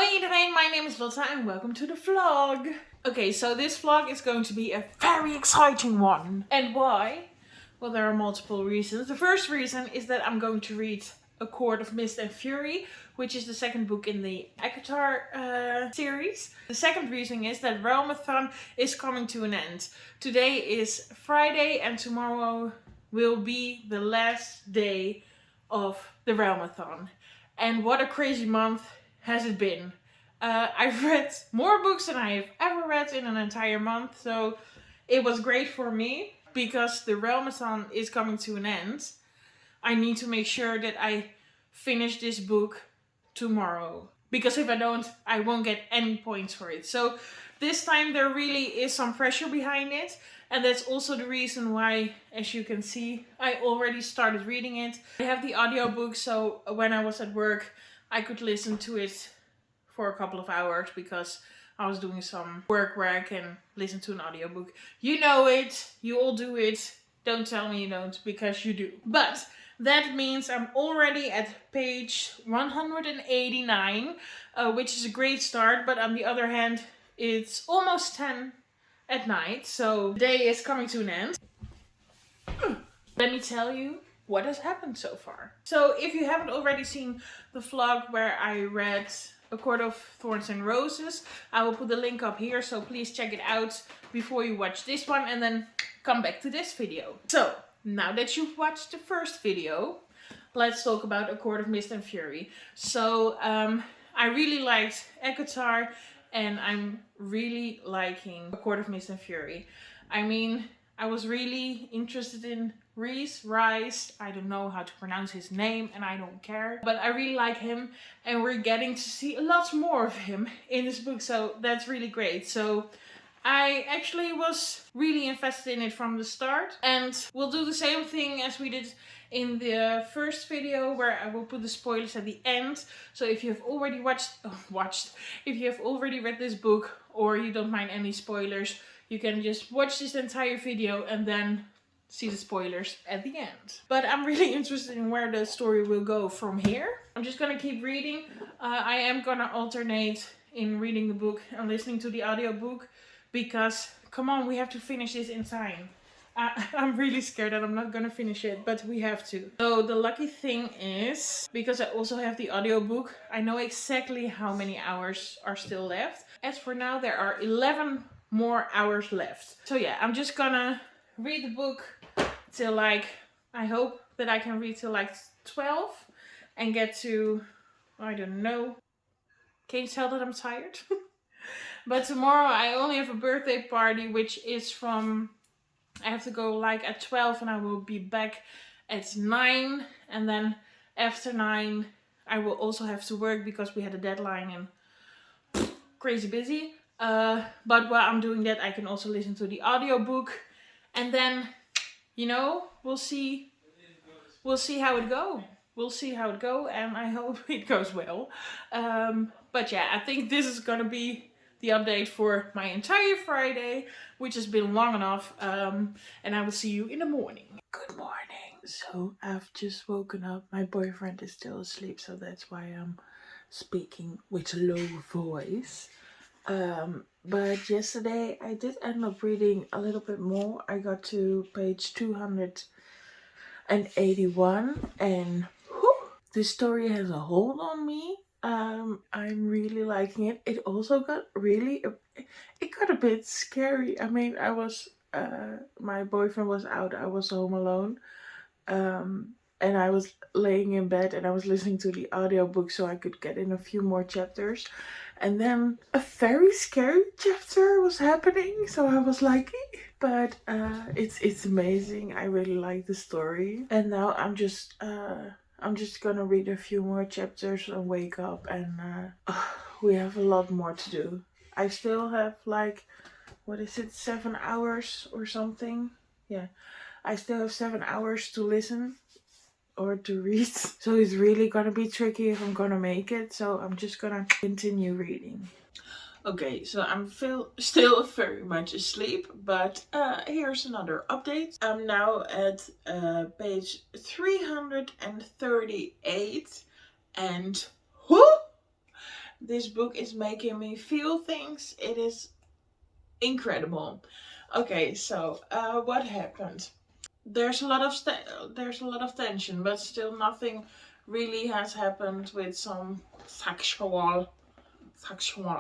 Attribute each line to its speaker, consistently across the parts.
Speaker 1: Hi iedereen, my name is Lotta and welcome to the vlog. Okay, so this vlog is going to be a very exciting one. And why? Well, there are multiple reasons. The first reason is that I'm going to read A Court of Mist and Fury, which is the second book in the ACOMAF series. The second reason is that Realmathon is coming to an end. Today is Friday and tomorrow will be the last day of the Realmathon. And what a crazy month has it been. I've read more books than I have ever read in an entire month, so it was great for me. Because the Realmathon is coming to an end, I need to make sure that I finish this book tomorrow. Because if I don't, I won't get any points for it. So this time there really is some pressure behind it. And that's also the reason why, as you can see, I already started reading it. I have the audiobook, so when I was at work, I could listen to it for a couple of hours because I was doing some work where I can listen to an audiobook. You know it, you all do it. Don't tell me you don't, because you do. But that means I'm already at page 189, which is a great start. But on the other hand, it's almost 10 at night, so the day is coming to an end. Let me tell you what has happened so far. So if you haven't already seen the vlog where I read A Court of Thorns and Roses, I will put the link up here, so please check it out before you watch this one and then come back to this video. So now that you've watched the first video, let's talk about A Court of Mist and Fury. So I really liked ACOTAR and I'm really liking A Court of Mist and Fury. I mean, I was really interested in Rice, I don't know how to pronounce his name and I don't care. But I really like him and we're getting to see lots more of him in this book, so that's really great. So I actually was really invested in it from the start, and we'll do the same thing as we did in the first video where I will put the spoilers at the end. So if you have already if you have already read this book or you don't mind any spoilers, you can just watch this entire video and then see the spoilers at the end. But I'm really interested in where the story will go from here. I'm just gonna keep reading. I am gonna alternate in reading the book and listening to the audiobook because, come on, we have to finish this in time. I'm really scared that I'm not gonna finish it, but we have to. So the lucky thing is, because I also have the audiobook, I know exactly how many hours are still left. As for now, there are 11 more hours left. So yeah, I'm just gonna read the book till like, I hope that I can read till like 12 and get to, I don't know. Can you tell that I'm tired? But tomorrow I only have a birthday party, which is from, I have to go like at 12 and I will be back at 9. And then after 9 I will also have to work because we had a deadline and crazy busy. But while I'm doing that, I can also listen to the audiobook. And then, you know, we'll see how it goes. We'll see how it goes, and I hope it goes well. But yeah, I think this is gonna be the update for my entire Friday, which has been long enough. And I will see you in the morning. Good morning. So I've just woken up. My boyfriend is still asleep, so that's why I'm speaking with a low voice. But yesterday I did end up reading a little bit more. I got to page 281 and whew, this story has a hold on me. I'm really liking it. It also got it got a bit scary. I mean, my boyfriend was out, I was home alone. And I was laying in bed and I was listening to the audiobook so I could get in a few more chapters. And then a very scary chapter was happening, so I was like, but it's amazing. I really like the story. And now I'm just gonna read a few more chapters and wake up, and we have a lot more to do. I still have like, what is it, 7 hours or something? Yeah, I still have 7 hours to listen or to read. So it's really gonna be tricky if I'm gonna make it. So I'm just gonna continue reading. Okay, so I'm still very much asleep, but here's another update. I'm now at page 338 and this book is making me feel things. It is incredible. Okay, so what happened? There's a lot of tension, but still nothing really has happened with some sexual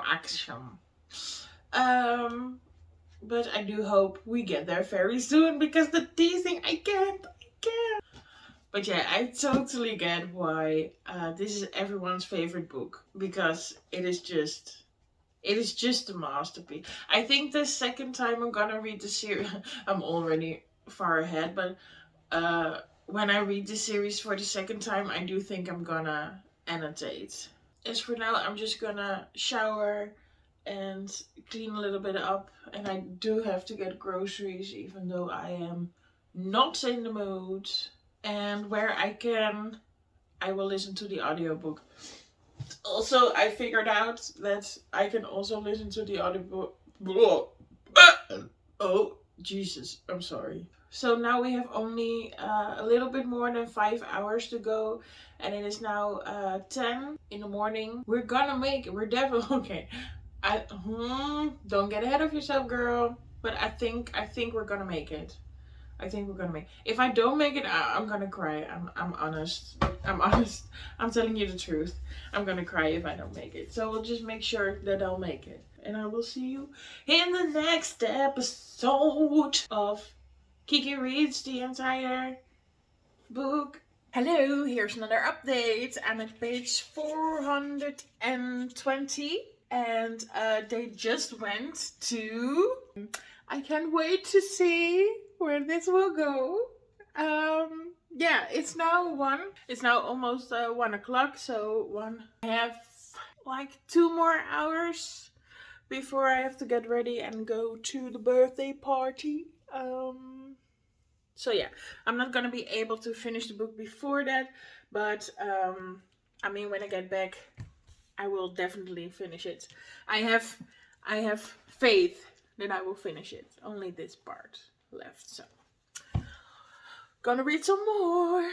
Speaker 1: action. Um, but I do hope we get there very soon, because the teasing, I can't. But yeah, I totally get why this is everyone's favorite book, because it is just a masterpiece. I think the second time I'm gonna read the series, I'm already far ahead, but when I read the series for the second time, I do think I'm gonna annotate. As for now, I'm just gonna shower and clean a little bit up, and I do have to get groceries, even though I am not in the mood. And where I can, I will listen to the audiobook. Also, I figured out that I can also listen to the audiobook. Oh, Jesus, I'm sorry. So now we have only a little bit more than 5 hours to go, and it is now 10 in the morning. We're gonna make it. We're definitely okay. Don't get ahead of yourself, girl. But I think we're gonna make it. I think we're gonna make. If I don't make it, I'm gonna cry. I'm honest. I'm honest. I'm telling you the truth. I'm gonna cry if I don't make it. So we'll just make sure that I'll make it. And I will see you in the next episode of Kiki Reads the entire book. Hello, here's another update. I'm at page 420. And they just went to... I can't wait to see where this will go. Yeah, it's now 1. It's now almost 1 o'clock, so I have like 2 more hours before I have to get ready and go to the birthday party. So yeah, I'm not gonna be able to finish the book before that, but I mean, when I get back, I will definitely finish it. I have faith that I will finish it. Only this part left, so gonna read some more.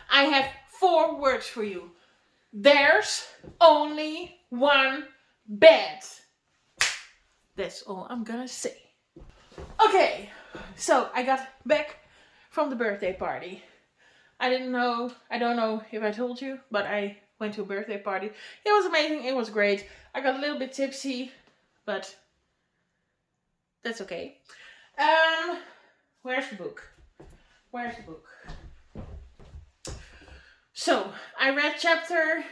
Speaker 1: I have 4 words for you. There's only one bed. That's all I'm gonna say. Okay, so I got back from the birthday party. I don't know if I told you, but I went to a birthday party. It was amazing. It was great. I got a little bit tipsy, but that's okay. Where's the book? So, I read chapter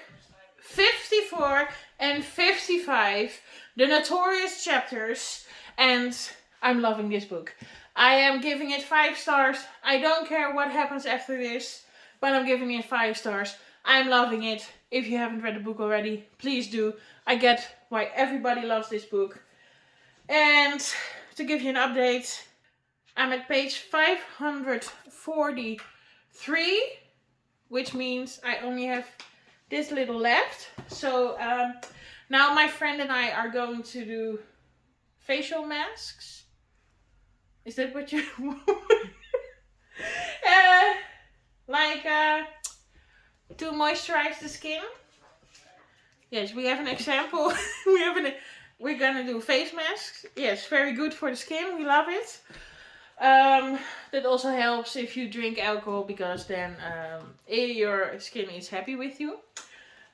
Speaker 1: 54 and 55, the notorious chapters, and I'm loving this book. I am giving it 5 stars. I don't care what happens after this, but I'm giving it 5 stars. I'm loving it. If you haven't read the book already, please do. I get why everybody loves this book. And to give you an update, I'm at page 543, which means I only have this little left. So now my friend and I are going to do facial masks. Is that what you to moisturize the skin? Yes, we have an example. We're gonna do face masks. Yes, very good for the skin. We love it. That also helps if you drink alcohol, because then your skin is happy with you.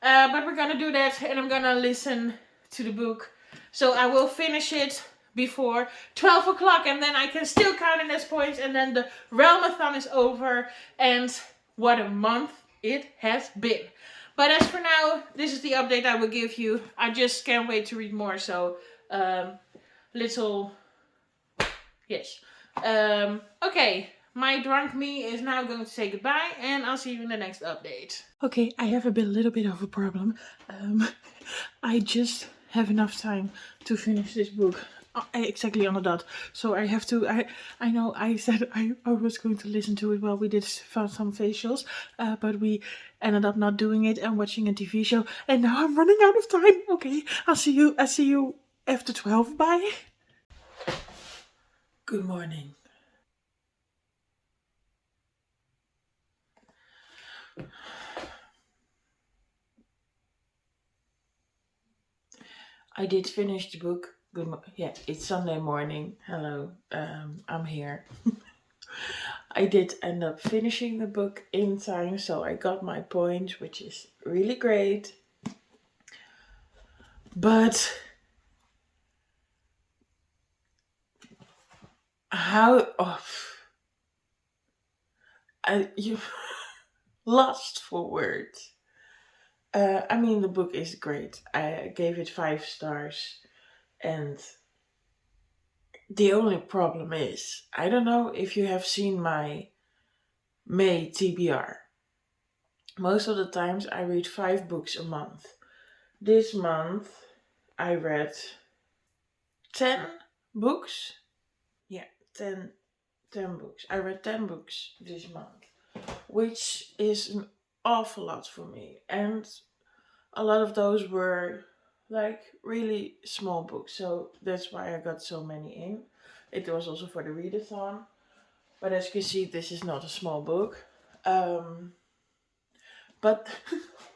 Speaker 1: But we're gonna do that, and I'm gonna listen to the book. So I will finish it before 12 o'clock, and then I can still count it as points, and then the Realmathon is over, and what a month it has been. But as for now, this is the update I will give you. I just can't wait to read more, so okay, my drunk me is now going to say goodbye, and I'll see you in the next update. Okay, I have a little bit of a problem. I just have enough time to finish this book. Exactly on the dot. So I have to, I know I said I was going to listen to it while we did some facials, but we ended up not doing it and watching a TV show, and now I'm running out of time. Okay, I'll see you after 12. Bye. Good morning. I did finish the book. Yeah, it's Sunday morning. Hello, I'm here. I did end up finishing the book in time, so I got my point, which is really great. But how? Oh, you lost for words. I mean, the book is great. I gave it 5 stars, and the only problem is, I don't know if you have seen my May TBR. Most of the times I read 5 books a month. This month I read 10 books. Yeah, 10 books. I read 10 books this month, which is an awful lot for me. And a lot of those were like really small books, so that's why I got so many in. It was also for the readathon, but as you can see, this is not a small book. But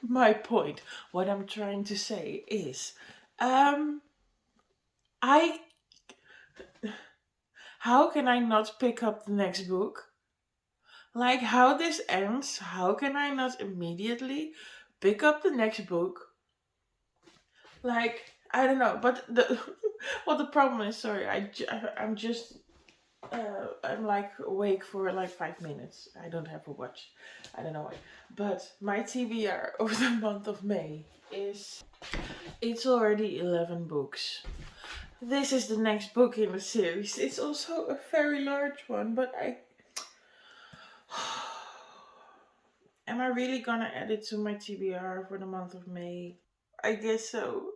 Speaker 1: my point, what I'm trying to say is, I how can I not pick up the next book? Like how this ends, how can I not immediately pick up the next book? Like I don't know, but the what the problem is, sorry, I'm just I'm like awake for like 5 minutes. I don't have a watch. I don't know why. But my TBR over the month of May is it's already 11 books. This is the next book in the series. It's also a very large one, but am I really gonna add it to my TBR for the month of May? I guess so.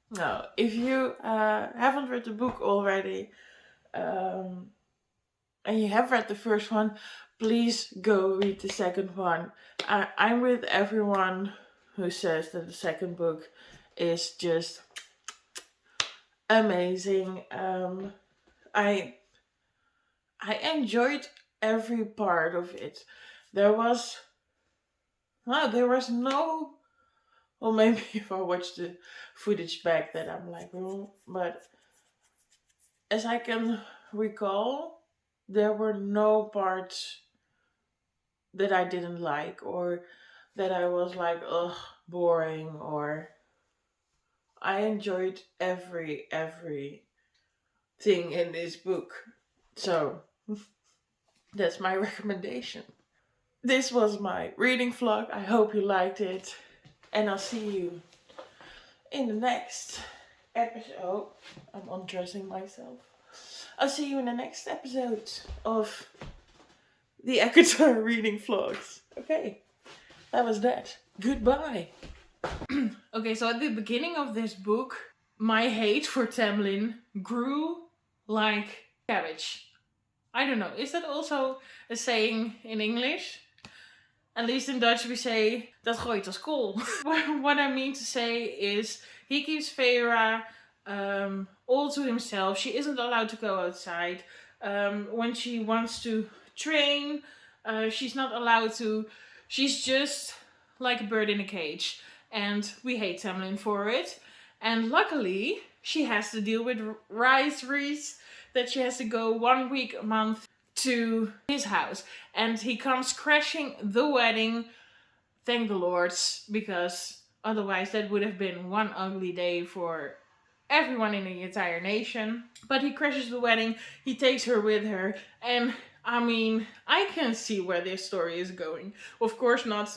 Speaker 1: No, if you haven't read the book already, and you have read the first one, please go read the second one. I'm with everyone who says that the second book is just amazing. I enjoyed every part of it. There was no. Well, maybe if I watch the footage back, that I'm like, oh, but as I can recall, there were no parts that I didn't like, or that I was like, ugh, boring, or I enjoyed every thing in this book. So that's my recommendation. This was my reading vlog. I hope you liked it. And I'll see you in the next episode. I'm undressing myself. I'll see you in the next episode of the ACOMAF reading vlogs. Okay, that was that. Goodbye. Okay, so at the beginning of this book, my hate for Tamlin grew like cabbage. I don't know, is that also a saying in English? At least in Dutch we say, dat gooit als kool. What I mean to say is, he keeps Feyre all to himself. She isn't allowed to go outside. When she wants to train, she's not allowed to. She's just like a bird in a cage. And we hate Tamlin for it. And luckily, she has to deal with Rhys, that she has to go 1 week a month to his house. And he comes crashing the wedding, thank the lords, because otherwise that would have been one ugly day for everyone in the entire nation. But he crashes the wedding, he takes her with her, and I mean, I can see where this story is going. Of course not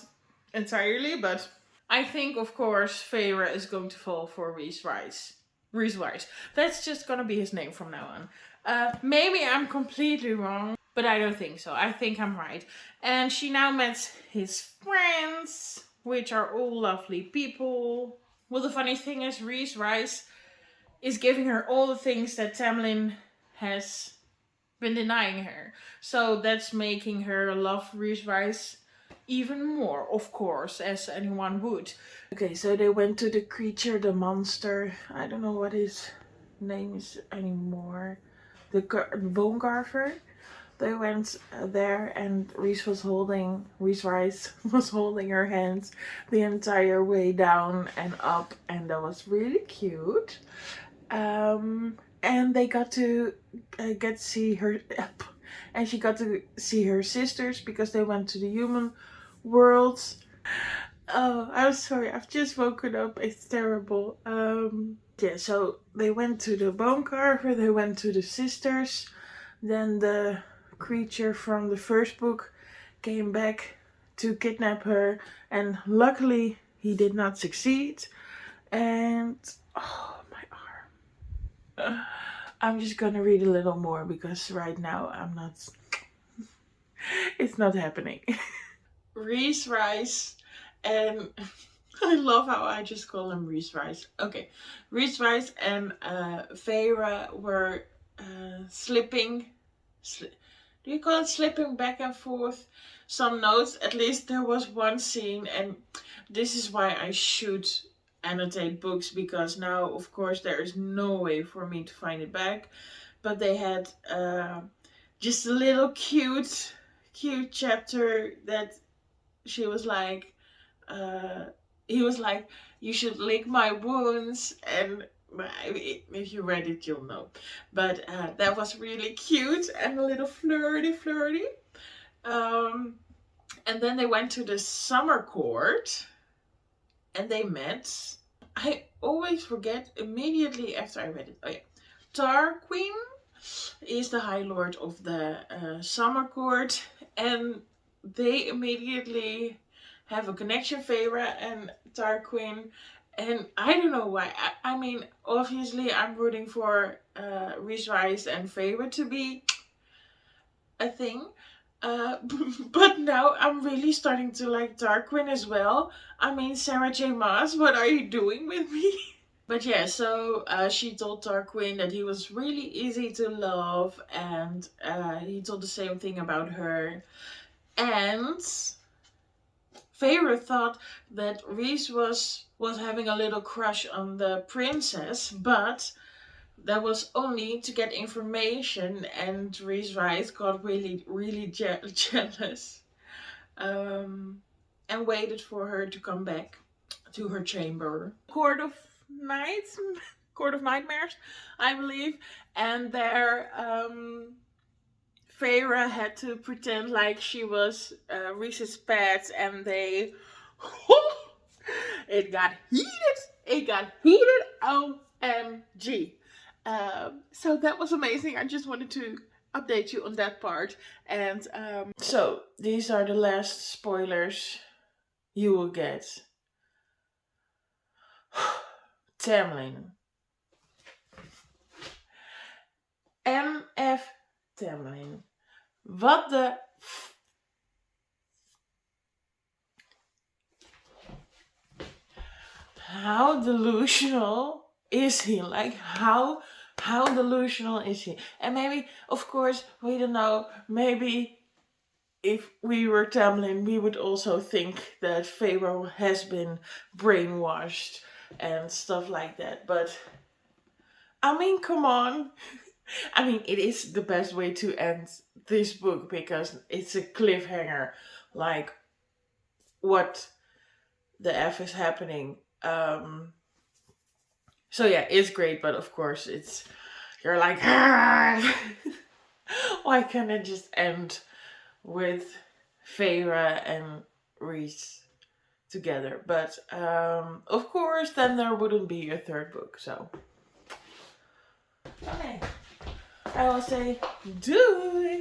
Speaker 1: entirely, but I think, of course, Feyre is going to fall for Rhys. That's just gonna be his name from now on. Maybe I'm completely wrong, but I don't think so. I think I'm right. And she now met his friends, which are all lovely people. Well, the funny thing is, Rhys is giving her all the things that Tamlin has been denying her. So that's making her love Rhys even more, of course, as anyone would. Okay, so they went to the creature, the monster. I don't know what his name is anymore. The bone carver. they went there, and Reese Rice was holding her hands the entire way down and up, and that was really cute. And they got to get to see her, and she got to see her sisters because they went to the human world. Oh, I'm sorry, I've just woken up. It's terrible. Yeah, so they went to the bone carver, they went to the sisters, then the creature from the first book came back to kidnap her, and luckily he did not succeed. And oh, my arm. I'm just gonna read a little more because right now it's not happening. Reese Rice and I love how I just call him Reese Rice. Okay, Reese Rice and Feyre were slipping. Do you call it slipping back and forth? Some notes. At least there was one scene, and this is why I should annotate books, because now, of course, there is no way for me to find it back. But they had just a little cute chapter that she was like. He was like, you should lick my wounds, and if you read it you'll know. But that was really cute and a little flirty. And then they went to the summer court and they met. I always forget immediately after I read it. Oh yeah, Tarquin is the High Lord of the summer court, and they immediately have a connection, Feyre and Tarquin. And I don't know why. I mean, obviously I'm rooting for Reese Rice and Feyre to be a thing. But now I'm really starting to like Tarquin as well. I mean, Sarah J Maas, what are you doing with me? But yeah, so she told Tarquin that he was really easy to love, and he told the same thing about her. And Feyre thought that Reese was having a little crush on the princess, but that was only to get information, and Reese Rice got really jealous, and waited for her to come back to her chamber. Court of Nightmares, I believe, and there Feyre had to pretend like she was Reese's pet, and they it got heated. OMG. So that was amazing. I just wanted to update you on that part. And so these are the last spoilers you will get. Tamlin. MF Tamlin. What the how delusional is he? Like, how delusional is he? And maybe, of course, we don't know, maybe if we were Tamlin, we would also think that Feyre has been brainwashed and stuff like that. But I mean, come on. I mean, it is the best way to end this book because it's a cliffhanger. Like, what the F is happening? So yeah, it's great, but of course you're like, why can't it just end with Feyre and Reese together? But of course, then there wouldn't be a third book. So okay, I will say, do it.